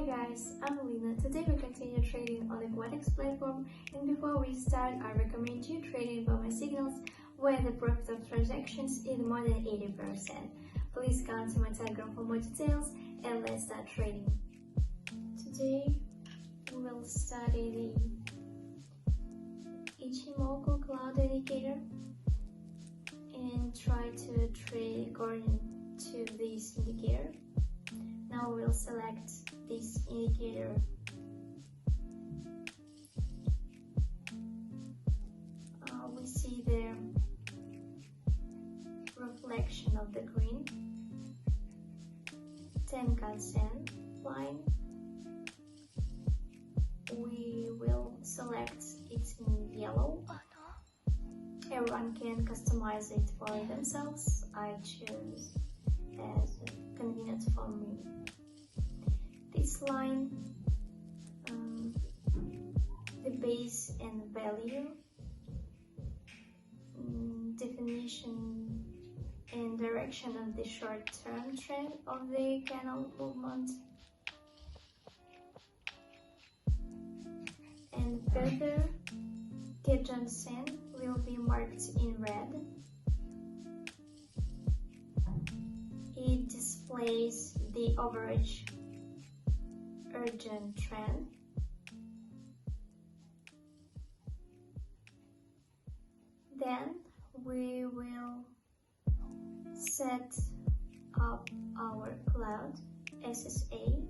guys, I'm Lina. Today we continue trading on the Quotex platform, and before we start, I recommend you trading by my signals where the profit of transactions is more than 80%. Please come to my Telegram for more details and let's start trading. Today we will study the Ichimoku cloud indicator and try to trade according to this indicator. Now we'll select this indicator. We see the reflection of the green Tenkan-sen line. We will select it in yellow. Everyone can customize it for themselves. I choose as convenient for me. This line, the base and value, definition and direction of the short-term trend of the candle movement, and further, Tenkan-sen will be marked in red. It displays the average urgent trend. Then we will set up our cloud SSA.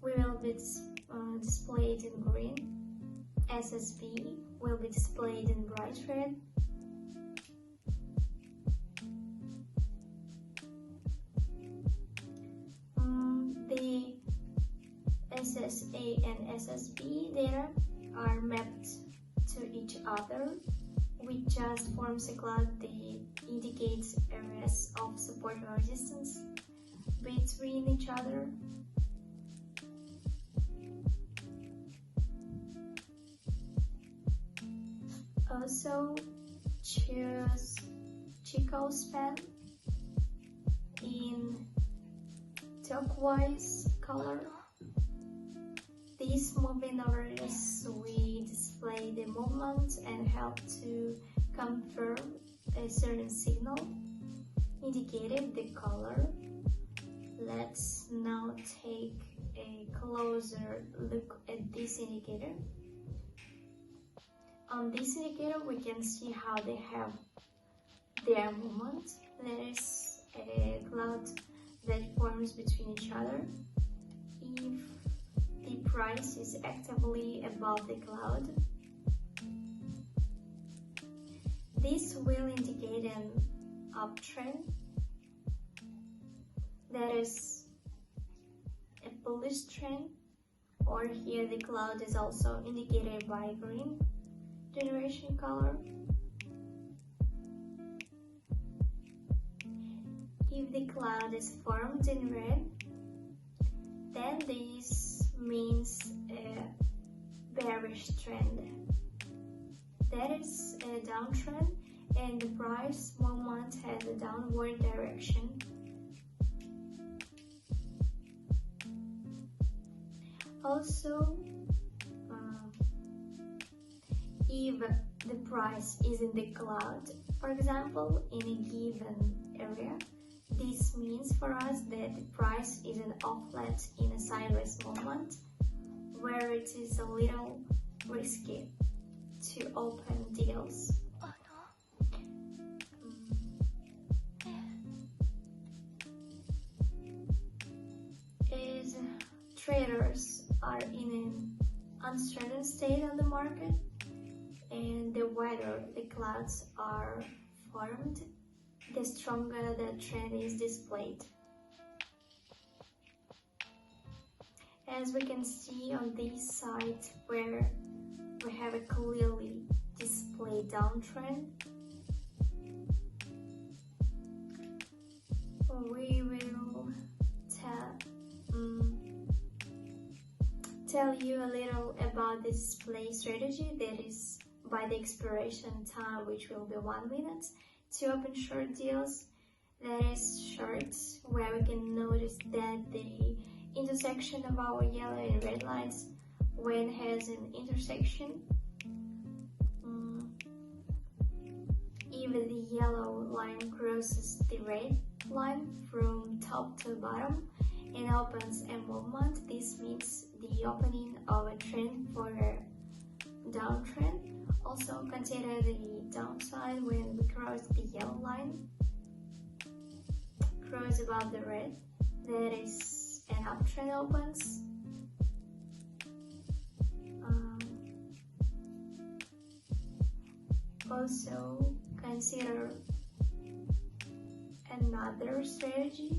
We will be displayed in green. SSB will be displayed in bright red. The SSA and SSB data are mapped to each other, which just forms a cloud that indicates areas of support and resistance between each other. Also, choose Chico span in turquoise color. These moving averages we display the movement and help to confirm a certain signal indicated the color. Let's now take a closer look at this indicator. On this indicator we can see how they have their movement. There is a cloud that forms between each other. If the price is actively above the cloud, this will indicate an uptrend. That is a bullish trend, or here the cloud is also indicated by green generation color. If the cloud is formed in red, then this means a bearish trend. That is a downtrend and the price movement has a downward direction. Also, if the price is in the cloud, for example, in a given area, this means for us that the price is an offlet in a sideways movement, where it is a little risky to open deals. As traders are in an uncertain state on the market, and the wider the clouds are formed, the stronger the trend is displayed. As we can see on this side where we have a clearly displayed downtrend, we will tell you a little about the display strategy, that is by the expiration time, which will be 1 minute, to open short deals, that is short, where we can notice that the intersection of our yellow and red lines. When it has an intersection, if the yellow line crosses the red line from top to bottom and opens a movement, this means the opening of a trend for a downtrend. Also consider the downside when we cross the yellow line, cross above the red, that is an uptrend opens. Also consider another strategy.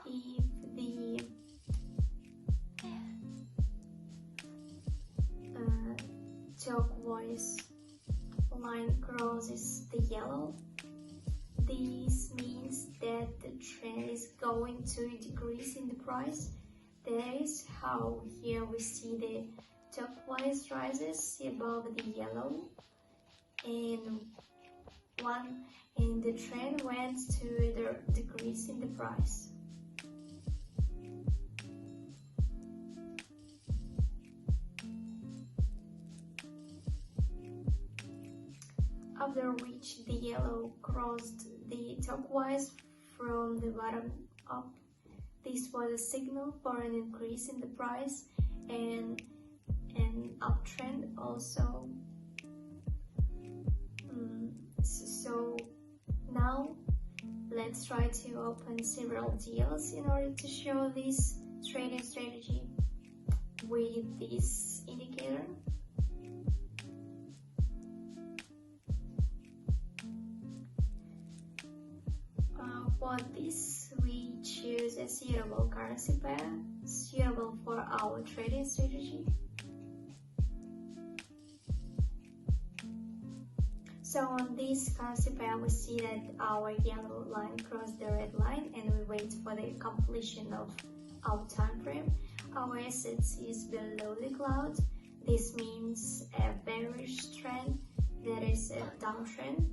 If the turquoise line crosses the yellow, this means that the trend is going to decrease in the price. That is how here we see the turquoise rises above the yellow, and the trend went to the decrease in the price. After which the yellow crossed the turquoise from the bottom up. This was a signal for an increase in the price and an uptrend also. So now let's try to open several deals in order to show this trading strategy with this indicator. For this, we choose a suitable currency pair suitable for our trading strategy. So on this currency pair, we see that our yellow line crossed the red line, and we wait for the completion of our time frame. Our assets is below the cloud. This means a bearish trend, that is a downtrend.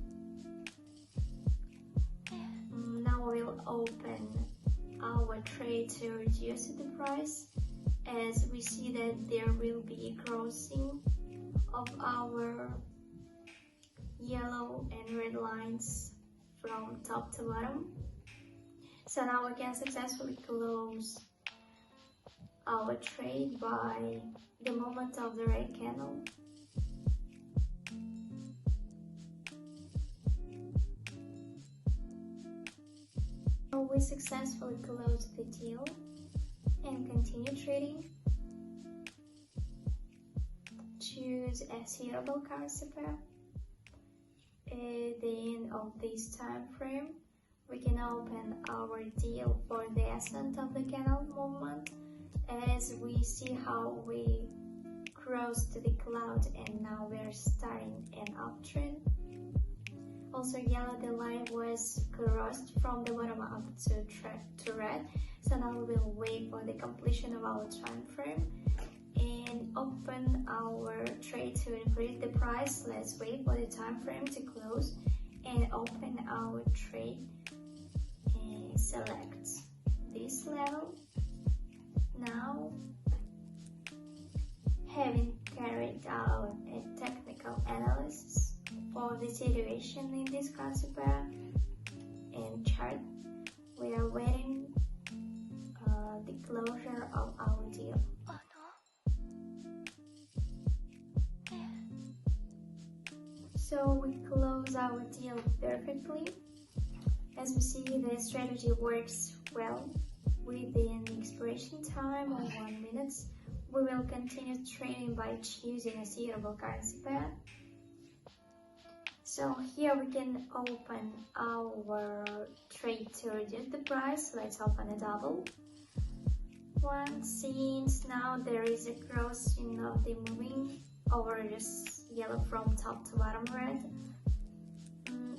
Now we'll open our trade to reduce the price, as we see that there will be a crossing of our yellow and red lines from top to bottom. So now we can successfully close our trade by the moment of the red candle. So we successfully closed the deal and continue trading. Choose a suitable currency pair. At the end of this time frame, we can open our deal for the ascent of the candle movement, as we see how we crossed the cloud and now we're starting an uptrend. Also yellow, the line was crossed from the bottom up to red, so now we'll wait for the completion of our time frame and open our trade to increase the price. Let's wait for the time frame to close and open our trade and select this level. Now, having carried out a technical analysis for the situation in this currency pair and chart, we are waiting the closure of our deal. So we close our deal perfectly. As we see, the strategy works well. Within the expiration time of 1 minute, we will continue trading by choosing a suitable currency pair. So here we can open our trade to reduce the price. Let's open a double one, since now there is a crossing of the moving averages yellow from top to bottom red.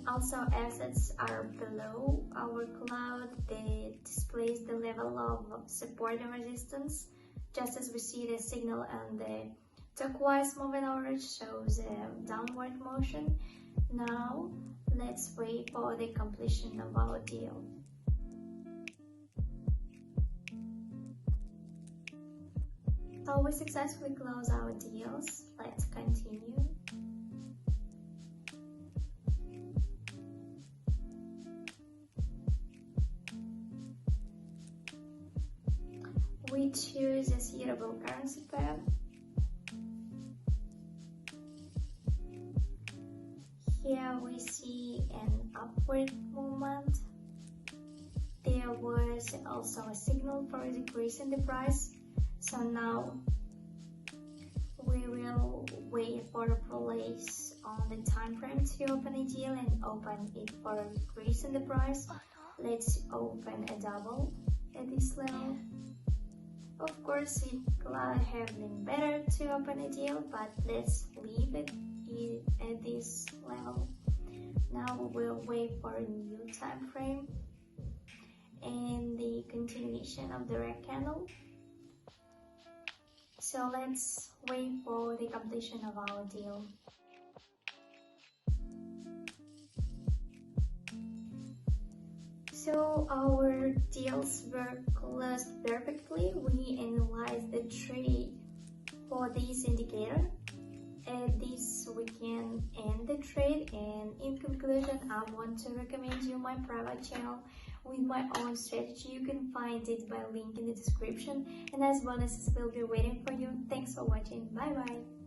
Also, assets are below our cloud. They displays the level of support and resistance, just as we see the signal, and the turquoise moving average shows a downward motion. Now Let's wait for the completion of our deal. So we successfully close our deals. Let's continue. We choose a suitable currency pair. Here we see an upward movement. There was also a signal for a decrease in the price. So now we will wait for a place on the time frame to open a deal and open it for a decrease in the price. Let's open a double at this level. Of course, it could have been better to open a deal, but let's leave it at this level. Now we will wait for a new time frame and the continuation of the red candle. So let's wait for the completion of our deal. So our deals were closed perfectly. We analyzed the trade for this indicator. At this we can end the trade, and in conclusion I want to recommend you my private channel with my own strategy. You can find it by link in the description, and as bonuses will be waiting for you. Thanks for watching. Bye bye.